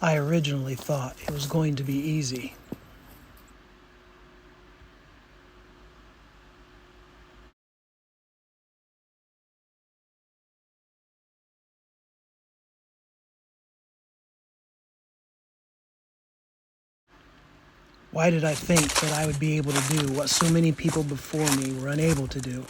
I originally thought it was going to be easy. Why did I think that I would be able to do what so many people before me were unable to do?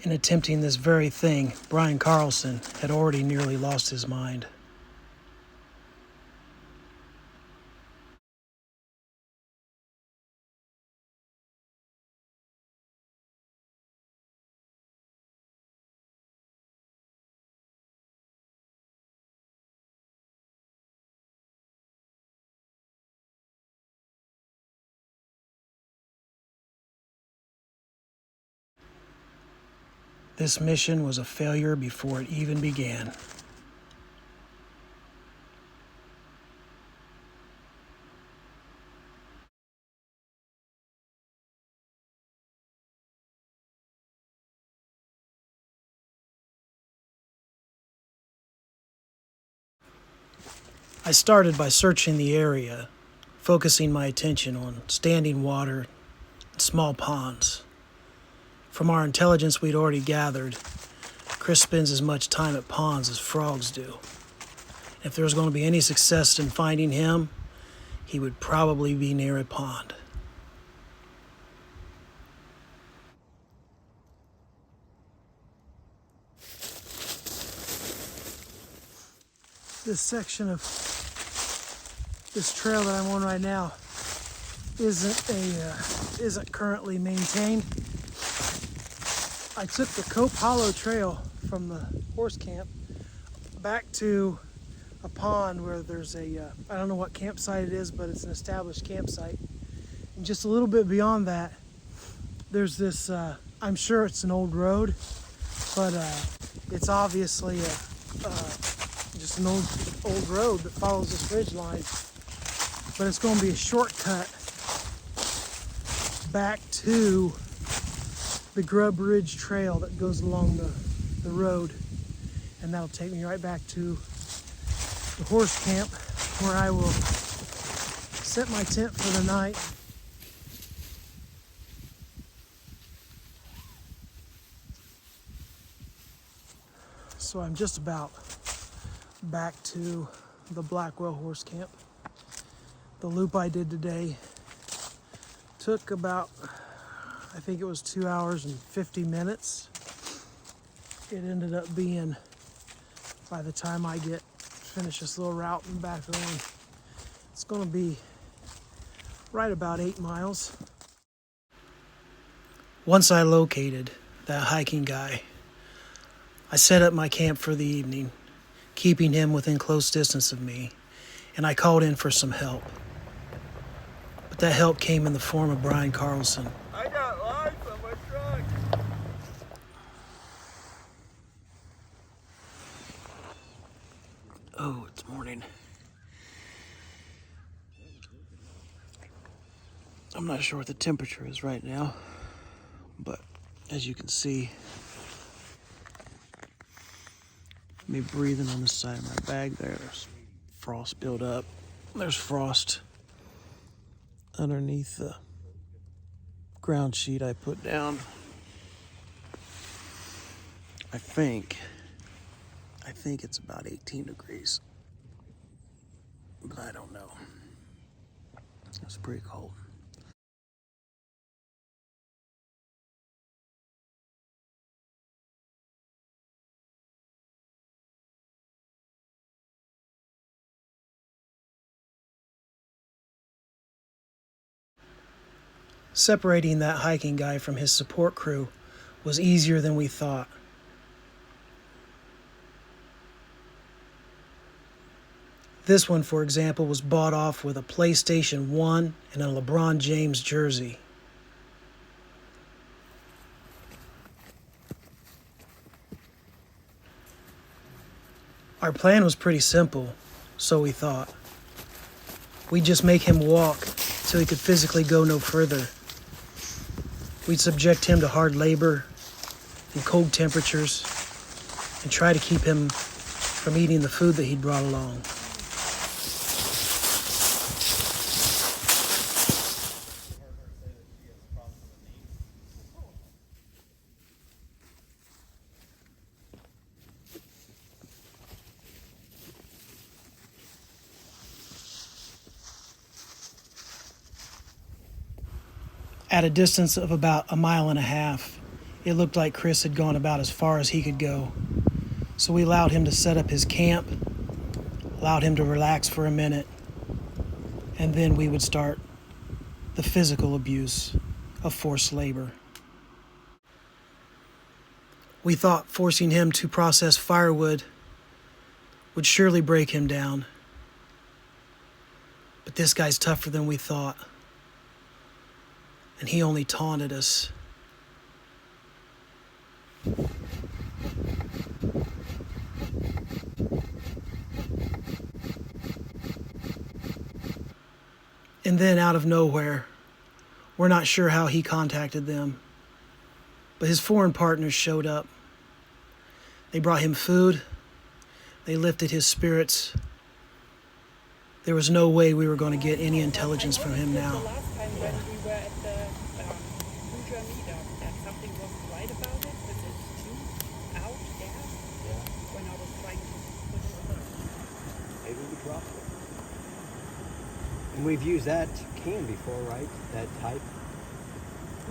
In attempting this very thing, Brian Carlson had already nearly lost his mind. This mission was a failure before it even began. I started by searching the area, focusing my attention on standing water and small ponds. From our intelligence we'd already gathered, Chris spends as much time at ponds as frogs do. If there was going to be any success in finding him, he would probably be near a pond. This section of this trail that I'm on right now isn't currently maintained. I took the Cope Hollow Trail from the horse camp back to a pond where there's I don't know what campsite it is, but it's an established campsite. And just a little bit beyond that, there's this, I'm sure it's an old road, but it's obviously just an old road that follows this ridge line. But it's going to be a shortcut back to the Grub Ridge Trail that goes along the road. And that'll take me right back to the horse camp where I will set my tent for the night. So I'm just about back to the Blackwell horse camp. The loop I did today took about, I think it was 2 hours and 50 minutes. It ended up being, by the time I finish this little route and back around, it's going to be right about 8 miles. Once I located that hiking guy, I set up my camp for the evening, keeping him within close distance of me, and I called in for some help. But that help came in the form of Brian Carlson. I got lights on my truck. Oh, it's morning. I'm not sure what the temperature is right now, but as you can see, me breathing on the side of my bag there's frost built up. There's frost underneath the ground sheet I put down. I think it's about 18 degrees, but I don't know. It's pretty cold. Separating that hiking guy from his support crew was easier than we thought. This one, for example, was bought off with a PlayStation 1 and a LeBron James jersey. Our plan was pretty simple, so we thought. We'd just make him walk so he could physically go no further. We'd subject him to hard labor and cold temperatures and try to keep him from eating the food that he'd brought along. At a distance of about 1.5 miles, it looked like Chris had gone about as far as he could go. So we allowed him to set up his camp, allowed him to relax for a minute, and then we would start the physical abuse of forced labor. We thought forcing him to process firewood would surely break him down. But this guy's tougher than we thought. And he only taunted us. And then out of nowhere, we're not sure how he contacted them, but his foreign partners showed up. They brought him food. They lifted his spirits. There was no way we were going to get any intelligence from him now. The last time when we were at the Hoosier meetup, that something wasn't right about it, with the tube out gas, when I was trying to put it on. Maybe we dropped it. And we've used that can before, right? That type.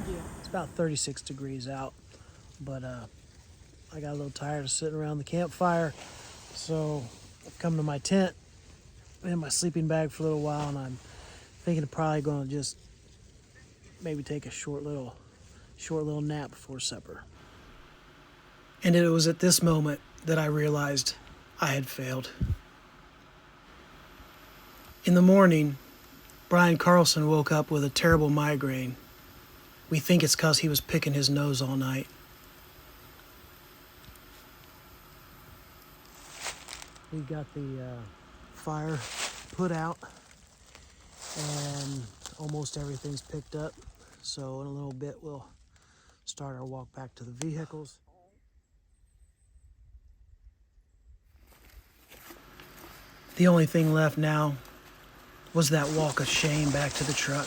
Yeah. It's about 36 degrees out, but I got a little tired of sitting around the campfire, so I've come to my tent in my sleeping bag for a little while, and I'm thinking of probably going to just maybe take a short little nap before supper. And it was at this moment that I realized I had failed. In the morning, Brian Carlson woke up with a terrible migraine. We think it's because he was picking his nose all night. We got the fire put out and almost everything's picked up. So in a little bit we'll start our walk back to the vehicles. The only thing left now was that walk of shame back to the truck.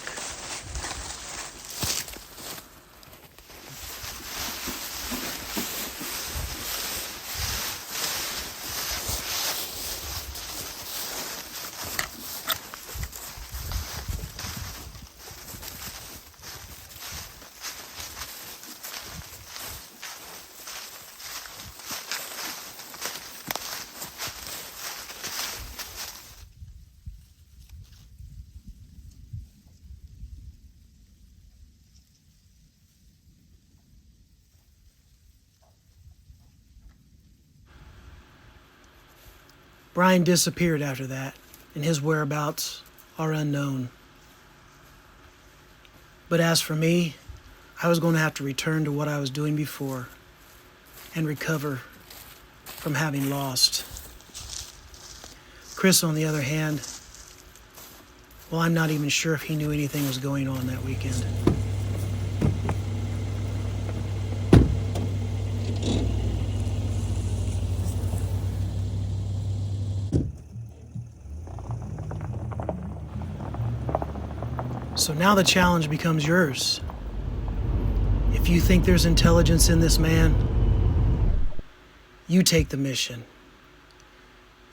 Brian disappeared after that, and his whereabouts are unknown. But as for me, I was going to have to return to what I was doing before and recover from having lost. Chris, on the other hand, well, I'm not even sure if he knew anything was going on that weekend. So now the challenge becomes yours. If you think there's intelligence in this man, you take the mission.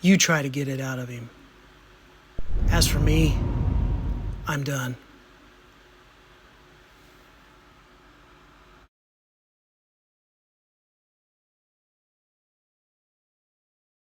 You try to get it out of him. As for me, I'm done.